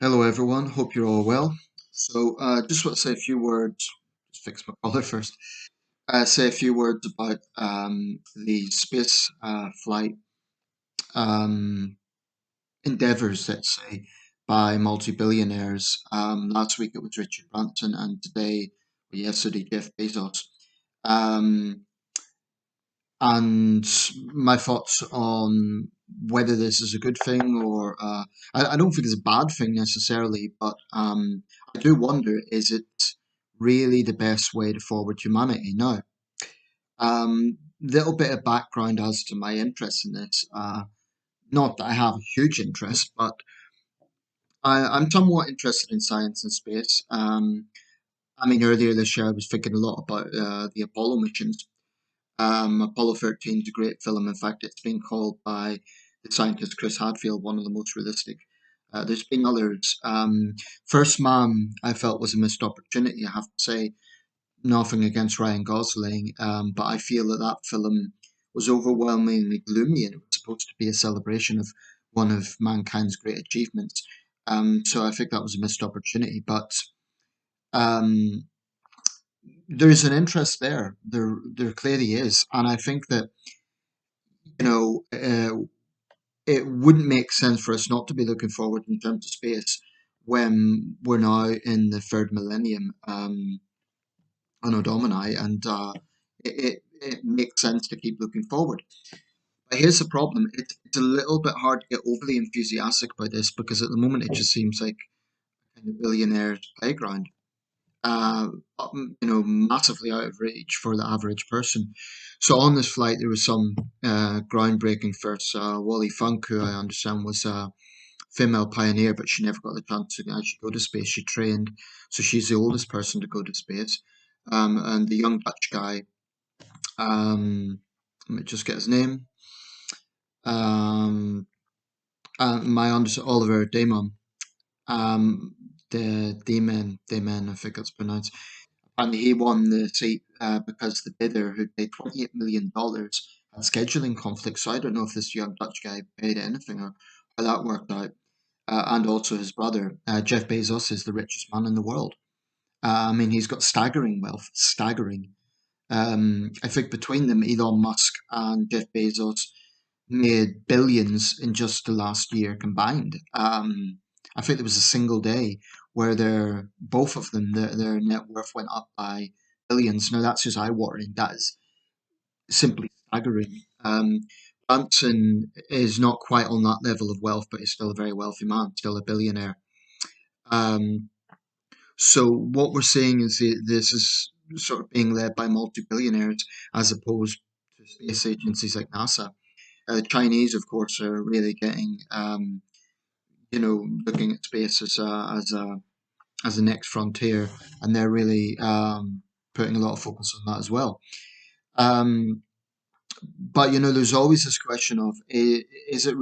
Hello, everyone. Hope you're all well. Just want to say a few words. Just fix my collar first. Say a few words about the space flight um, endeavors, let's say, by multi-billionaires. Last week it was Richard Branson, and today, or yesterday, Jeff Bezos. Um, and my thoughts on whether this is a good thing or I don't think it's a bad thing necessarily, but I do wonder, is it really the best way to forward humanity now? Little bit of background as to my interest in this. Not that I have a huge interest, but I'm somewhat interested in science and space. I mean, earlier this year I was thinking a lot about the Apollo missions. Apollo 13 is a great film. In fact, it's been called by the scientist Chris Hadfield one of the most realistic. There's been others. First Man, I felt was a missed opportunity. I have to say, nothing against Ryan Gosling, but I feel that that film was overwhelmingly gloomy, and it was supposed to be a celebration of one of mankind's great achievements. So I think that was a missed opportunity. But um, there's an interest there. There clearly is, and I think that you know, it wouldn't make sense for us not to be looking forward in terms of space when we're now in the third millennium, Anno Domini, and it makes sense to keep looking forward. But here's the problem: it's a little bit hard to get overly enthusiastic about this because at the moment it just seems like kind of billionaire playground. uh, Massively out of reach for the average person. So on this flight, there was some groundbreaking firsts. Wally Funk, who I understand was a female pioneer, but she never got the chance to actually go to space. She trained, so she's the oldest person to go to space. And the young Dutch guy, let me just get his name. Um, my understanding, Oliver Damon. Um, the Damon, I think it's pronounced. And he won the seat because the bidder, who paid $28 million, had scheduling conflicts. So I don't know if this young Dutch guy paid anything or how that worked out. And also his brother, Jeff Bezos, is the richest man in the world. I mean, he's got staggering wealth, staggering. I think between them, Elon Musk and Jeff Bezos made billions in just the last year combined. I think there was a single day where both of them, their net worth went up by billions. Now that's just eye-watering. That is simply staggering. Branson is not quite on that level of wealth, but he's still a very wealthy man, still a billionaire. Um, so what we're seeing is this is sort of being led by multi-billionaires as opposed to space agencies like NASA. The Chinese, of course, are really getting, looking at space as a next frontier, and they're really putting a lot of focus on that as well. Um, but there's always this question of is this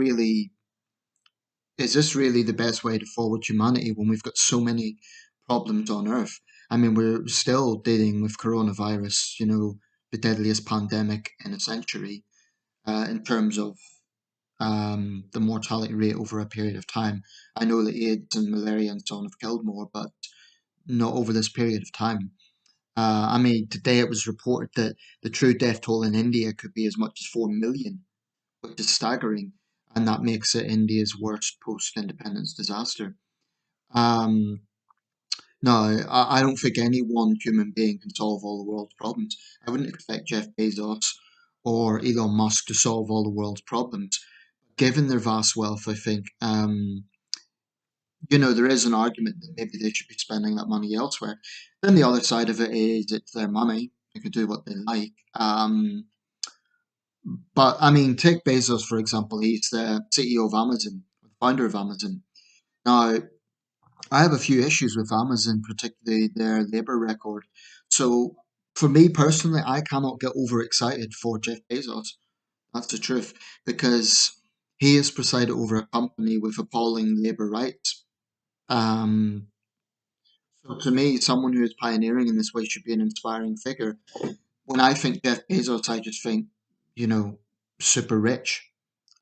really the best way to forward humanity when we've got so many problems on Earth? I mean, we're still dealing with coronavirus, the deadliest pandemic in a century, in terms of the mortality rate over a period of time. I know that AIDS and malaria and so on have killed more, but not over this period of time. I mean, today it was reported that the true death toll in India could be as much as 4 million, which is staggering, and that makes it India's worst post-independence disaster. Um, no, I don't think any one human being can solve all the world's problems. I wouldn't expect Jeff Bezos or Elon Musk to solve all the world's problems. Given their vast wealth, I think there is an argument that maybe they should be spending that money elsewhere. Then the other side of it is it's their money; they can do what they like. But I mean, take Bezos for example. He's the CEO of Amazon, the founder of Amazon. Now, I have a few issues with Amazon, particularly their labor record. So, for me personally, I cannot get overexcited for Jeff Bezos. That's the truth, because he has presided over a company with appalling labor rights. Um, so to me, someone who is pioneering in this way should be an inspiring figure. When I think Jeff Bezos, I just think, you know, super rich.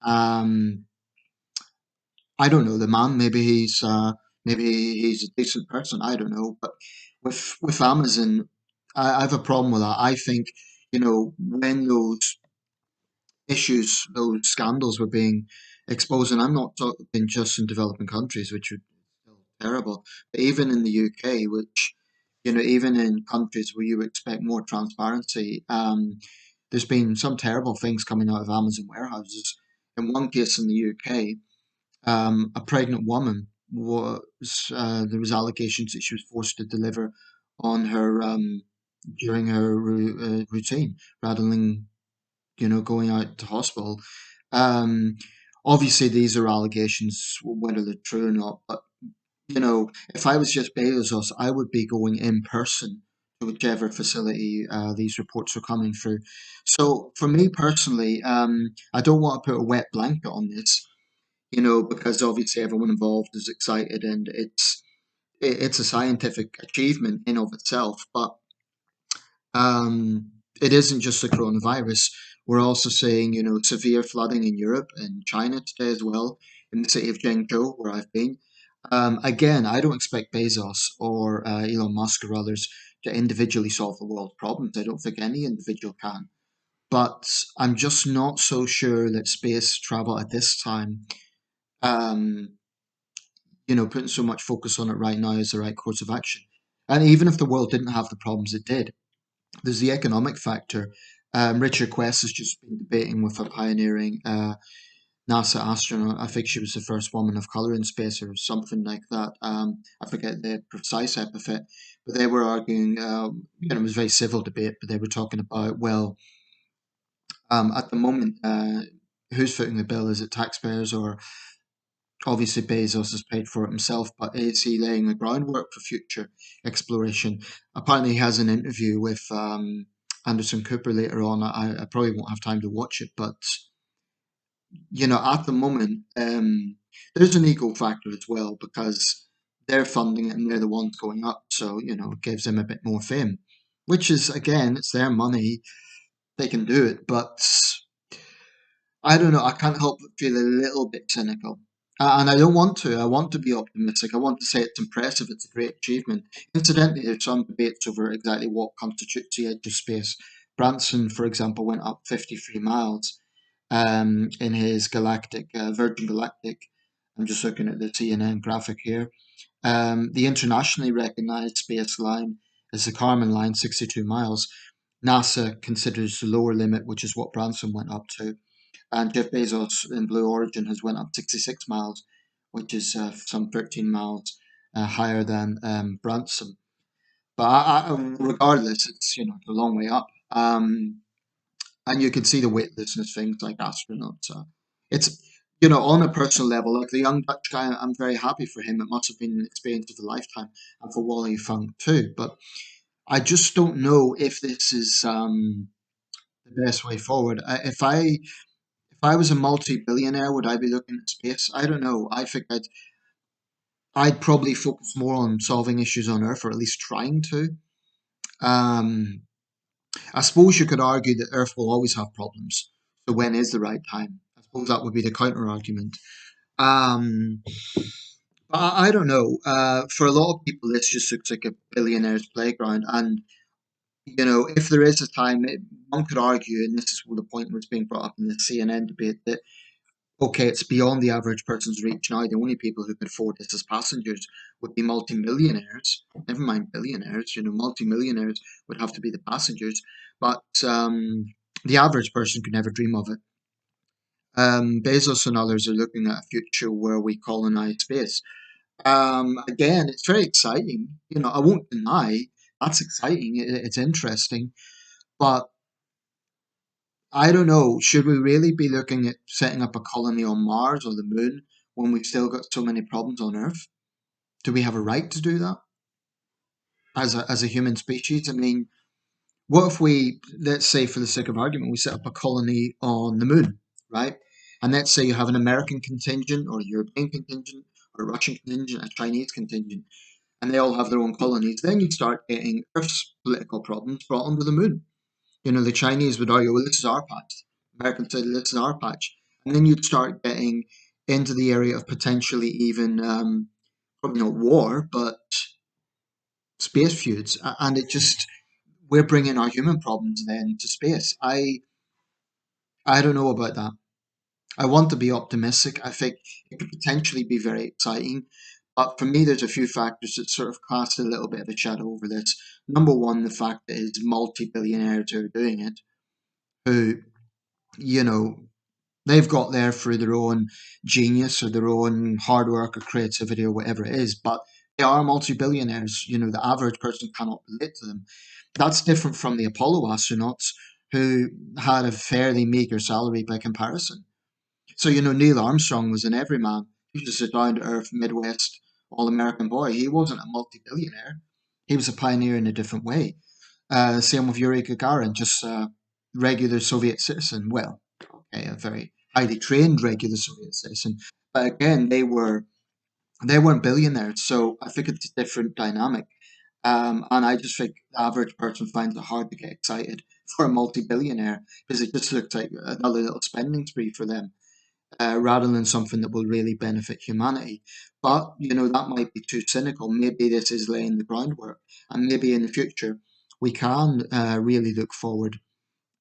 Um, I don't know the man. Maybe he's a decent person. I don't know. But with Amazon, I have a problem with that. I think, when those issues, those scandals were being exposed, and I'm not talking just in developing countries, which are still terrible, but even in the UK, which, even in countries where you expect more transparency, there's been some terrible things coming out of Amazon warehouses. In one case in the UK, a pregnant woman there was allegations that she was forced to deliver on her during her routine rather than going out to hospital. Um, Obviously, these are allegations, whether they're true or not. But if I was just Bezos, I would be going in person to whichever facility these reports are coming through. So, for me personally, I don't want to put a wet blanket on this, because obviously everyone involved is excited and it's a scientific achievement in of itself. But it isn't just the coronavirus. We're also seeing, severe flooding in Europe and China today as well, in the city of Zhengzhou, where I've been. Again, I don't expect Bezos or Elon Musk or others to individually solve the world's problems. I don't think any individual can. But I'm just not so sure that space travel at this time, um, putting so much focus on it right now is the right course of action. And even if the world didn't have the problems it did, there's the economic factor. Richard Quest has just been debating with a pioneering NASA astronaut. I think she was the first woman of color in space or something like that. I forget the precise epithet, but they were arguing, it was a very civil debate, but they were talking about, well, at the moment, who's footing the bill? Is it taxpayers or obviously Bezos has paid for it himself, but is he laying the groundwork for future exploration? Apparently, he has an interview with Anderson Cooper later on. I probably won't have time to watch it, but at the moment, there's an ego factor as well because they're funding it and they're the ones going up, so it gives them a bit more fame, which is again, it's their money, they can do it, but I don't know. I can't help but feel a little bit cynical. And I don't want to. I want to be optimistic. I want to say it's impressive. It's a great achievement. Incidentally, there's some debates over exactly what constitutes the edge of space. Branson, for example, went up 53 miles in his Virgin Galactic. I'm just looking at the CNN graphic here. The internationally recognized space line is the Kármán line, 62 miles. NASA considers the lower limit, which is what Branson went up to. And Jeff Bezos in Blue Origin has went up 66 miles, which is some 13 miles higher than Branson. But regardless, it's a long way up. And you can see the weightlessness things like astronauts. It's on a personal level, like the young Dutch guy, I'm very happy for him. It must have been an experience of a lifetime, and for Wally Funk too. But I just don't know if this is the best way forward. If I was a multi-billionaire, would I be looking at space? I don't know. I think I'd probably focus more on solving issues on Earth, or at least trying to. Um, I suppose you could argue that Earth will always have problems. So when is the right time? I suppose that would be the counter argument. Um, but I don't know. For a lot of people, this just looks like a billionaire's playground. And if there is a time, one could argue, and this is the point was being brought up in the CNN debate, that okay, it's beyond the average person's reach now. The only people who could afford this as passengers would be multimillionaires. Never mind billionaires. Multimillionaires would have to be the passengers. But the average person could never dream of it. Bezos and others are looking at a future where we colonize space. Again, it's very exciting. I won't deny that's exciting. It's interesting. But I don't know. Should we really be looking at setting up a colony on Mars or the moon when we've still got so many problems on Earth? Do we have a right to do that as a human species? I mean, what if we, let's say for the sake of argument, we set up a colony on the moon, right? And let's say you have an American contingent or a European contingent or a Russian contingent, a Chinese contingent, and they all have their own colonies. Then you start getting Earth's political problems brought onto the moon. The Chinese would argue, well, this is our patch. Americans said, this is our patch. And then you'd start getting into the area of potentially even probably not war, but space feuds, and it just we're bringing our human problems then to space. I don't know about that. I want to be optimistic. I think it could potentially be very exciting. But for me, there's a few factors that sort of cast a little bit of a shadow over this. Number one, the fact that it's multi-billionaires who are doing it, who, you know, they've got there through their own genius or their own hard work or creativity or whatever it is, but they are multi-billionaires. The average person cannot relate to them. That's different from the Apollo astronauts who had a fairly meager salary by comparison. So, Neil Armstrong was an everyman. He was just a down to earth Midwest all American boy. He wasn't a multi billionaire. He was a pioneer in a different way. Same with Yuri Gagarin, just a regular Soviet citizen. Well, okay, a very highly trained regular Soviet citizen. But again, they weren't billionaires. So I think it's a different dynamic. And I just think the average person finds it hard to get excited for a multi billionaire because it just looks like another little spending spree for them rather than something that will really benefit humanity. But, that might be too cynical. Maybe this is laying the groundwork, and maybe in the future we can really look forward.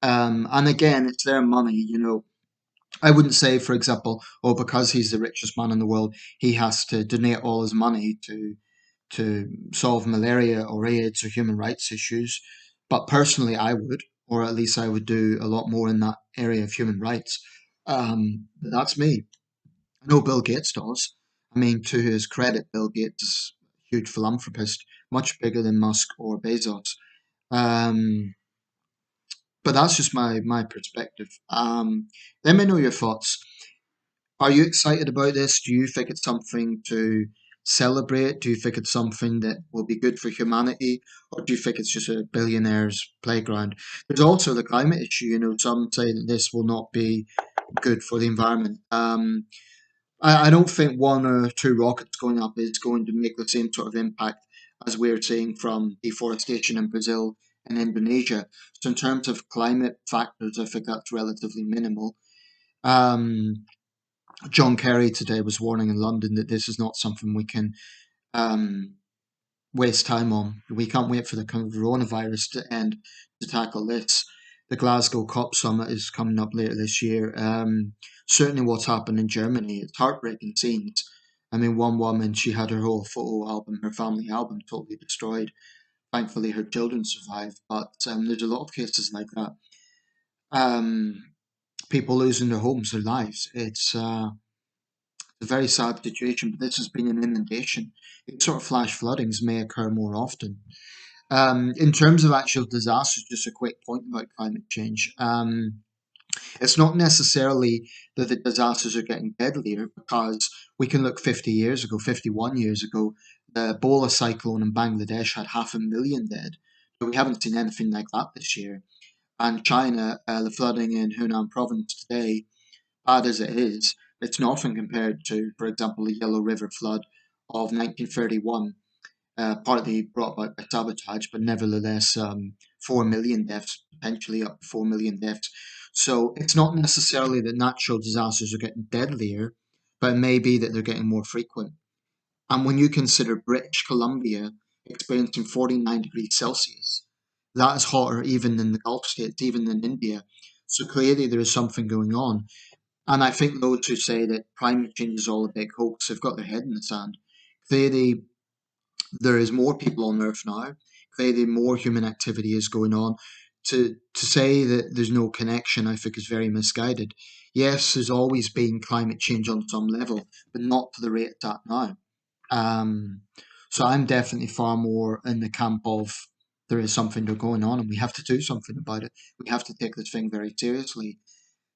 And again, it's their money. I wouldn't say, for example, oh, because he's the richest man in the world, he has to donate all his money to solve malaria or AIDS or human rights issues. But personally, I would, or at least I would do a lot more in that area of human rights. But that's me. I know Bill Gates does. I mean, to his credit, Bill Gates is a huge philanthropist, much bigger than Musk or Bezos. Um, but that's just my perspective. Let me know your thoughts. Are you excited about this? Do you think it's something to celebrate? Do you think it's something that will be good for humanity? Or do you think it's just a billionaire's playground? There's also the climate issue. Some say that this will not be good for the environment. I don't think one or two rockets going up is going to make the same sort of impact as we're seeing from deforestation in Brazil and Indonesia. So in terms of climate factors, I think that's relatively minimal. Um, John Kerry today was warning in London that this is not something we can um, waste time on. We can't wait for the coronavirus to end to tackle this. The Glasgow COP summit is coming up later this year. Certainly, what's happened in Germany, it's heartbreaking scenes. I mean, one woman, she had her whole photo album, her family album, totally destroyed. Thankfully, her children survived, but there's a lot of cases like that. Um, People losing their homes, their lives. It's a very sad situation, but this has been an inundation. These sort of flash floodings may occur more often. In terms of actual disasters, just a quick point about climate change. It's not necessarily that the disasters are getting deadlier because we can look 50 years ago, 51 years ago, the Ebola cyclone in Bangladesh had 500,000 dead. But we haven't seen anything like that this year. And China, the flooding in Hunan province today, bad as it is, it's nothing compared to, for example, the Yellow River flood of 1931, partly brought about by sabotage, but nevertheless, 4 million deaths, potentially up to 4 million deaths. So it's not necessarily that natural disasters are getting deadlier, but it may be that they're getting more frequent. And when you consider British Columbia experiencing 49 degrees Celsius, that is hotter even than the Gulf states, even than India. So clearly there is something going on. And I think those who say that climate change is all a big hoax have got their head in the sand. Clearly, there is more people on Earth now. Clearly, more human activity is going on. To say that there's no connection, I think, is very misguided. Yes, there's always been climate change on some level, but not to the rate it's at now. Um, so I'm definitely far more in the camp of there is something going on and we have to do something about it. We have to take this thing very seriously.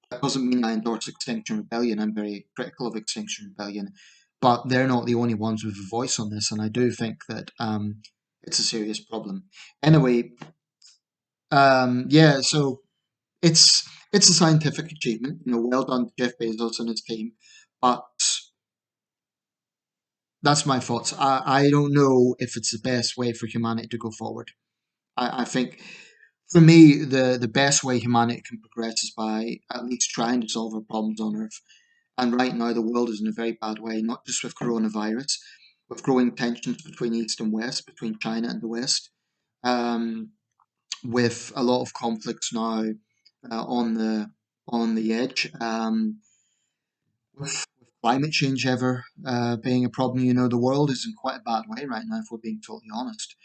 That doesn't mean I endorse Extinction Rebellion. I'm very critical of Extinction Rebellion, but they're not the only ones with a voice on this, and I do think that it's a serious problem. Anyway, yeah, so it's a scientific achievement. Well done to Jeff Bezos and his team, but that's my thoughts. I don't know if it's the best way for humanity to go forward. I think for me, the best way humanity can progress is by at least trying to solve our problems on Earth. And right now, the world is in a very bad way, not just with coronavirus, with growing tensions between East and West, between China and the West, um, with a lot of conflicts now on the edge. With climate change ever being a problem, the world is in quite a bad way right now, if we're being totally honest.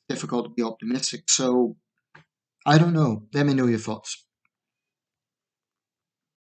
Difficult to be optimistic. So I don't know. Let me know your thoughts.